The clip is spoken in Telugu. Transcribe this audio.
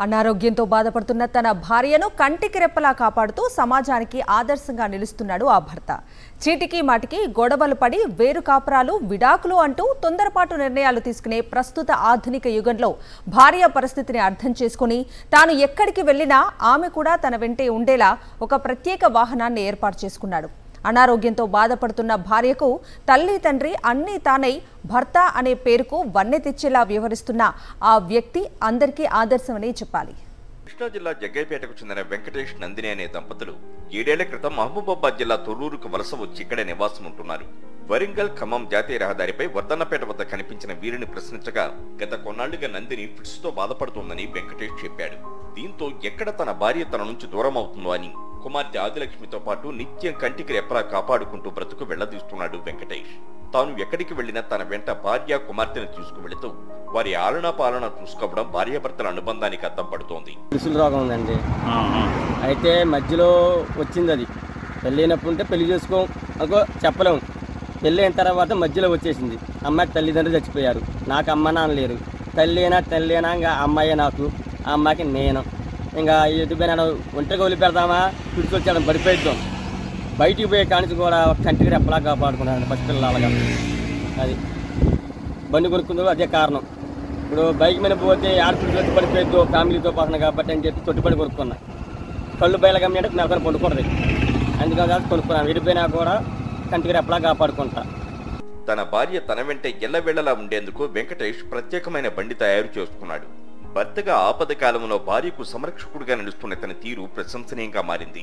అనారోగ్యంతో బాధపడుతున్న తన భార్యను కంటికి రెప్పలా కాపాడుతూ సమాజానికి ఆదర్శంగా నిలుస్తున్నాడు ఆ భర్త. చీటికి మాటికి గొడవలు పడి వేరు కాపురాలు విడాకులు అంటూ తొందరపాటు నిర్ణయాలు తీసుకునే ప్రస్తుత ఆధునిక యుగంలో భార్య పరిస్థితిని అర్థం చేసుకుని తాను ఎక్కడికి వెళ్లినా ఆమె కూడా తన వెంటే ఉండేలా ఒక ప్రత్యేక వాహనాన్ని ఏర్పాటు చేసుకున్నాడు. అనారోగ్యంతో బాధపడుతున్న భార్యకు తల్లి తండ్రి అన్నీ తానై భర్త అనే పేరుకు వన్నె తెచ్చేలా వ్యవహరిస్తున్న ఆ వ్యక్తి అందరికీ ఆదర్శమని చెప్పాలి. కృష్ణా జిల్లా జగ్గైపేటకు చెందిన వెంకటేష్ నందిని అనే దంపతులు 7 ఏళ్ల క్రితం మహబూబాబాద్ జిల్లా తొర్రూరుకు వలస వచ్చి ఇక్కడే నివాసం ఉంటున్నారు. వరంగల్ ఖమ్మం జాతీయ రహదారిపై వర్ధన్నపేట వద్ద కనిపించిన వీరిని ప్రశ్నించగా గత కొన్నాళ్లుగా నందిని ఫిట్స్ తో బాధపడుతోందని వెంకటేష్ చెప్పాడు. దీంతో ఎక్కడ తన భార్య తన నుంచి దూరం అవుతుందో అని కుమార్తె ఆదిలక్ష్మితో పాటు నిత్యం కంటికి రెప్పలా కాపాడుకుంటూ బ్రతుకు వెళ్లదీస్తున్నాడు వెంకటేష్. తాను ఎక్కడికి వెళ్లినా తన వెంట భార్య కుమార్తెను తీసుకువెళుతూ వారి ఆలనా పాలన చూసుకోవడం భార్యాభర్తల అనుబంధానికి అద్దం పడుతోంది. రోగం ఉందండి, అయితే మధ్యలో వచ్చింది. అది పెళ్ళైనప్పుడు ఉంటే పెళ్లి చేసుకో అనుకో చెప్పలేము. పెళ్ళి అయిన తర్వాత మధ్యలో వచ్చేసింది. అమ్మాయికి తల్లిదండ్రులు చచ్చిపోయారు, నాకు అమ్మ నాన్న లేరు. తల్లినా ఇంకా అమ్మాయి నాకు, ఆ అమ్మాయికి నేను. ఇంకా ఎదుగుపోయినా ఒంటరిగా వదిలి పెడదామా, పిడిచొచ్చాడు పడిపోయిద్దాం. బయటికి పోయే కానించి కూడా కంటికి రెప్పలా కాపాడుకున్నాను పసిపిల్లలాగా. అది బండి కొనుక్కుందో అదే కారణం. ఇప్పుడు బైక్ మీద పోతే ఆడపిల్లలతో పడిపోయిద్దో ఫ్యామిలీతో పాటున్నా కాబట్టి అని చెప్పి తొట్టుపడి కొనుక్కున్నా. కళ్ళు బయలు గమ్మంటే నాకు పండుకూడదు, అందుకని కొనుక్కున్నాను. విడిపోయినా కూడా కంటికి రెప్పలా కాపాడుకుంటా. తన భార్య తన వెంట ఎల్లవేళలా ఉండేందుకు వెంకటేష్ ప్రత్యేకమైన బండి తయారు చేసుకున్నాడు. భర్తగా ఆపద కాలంలో భార్యకు సంరక్షకుడిగా నిలుస్తున్న తన తీరు ప్రశంసనీయంగా మారింది.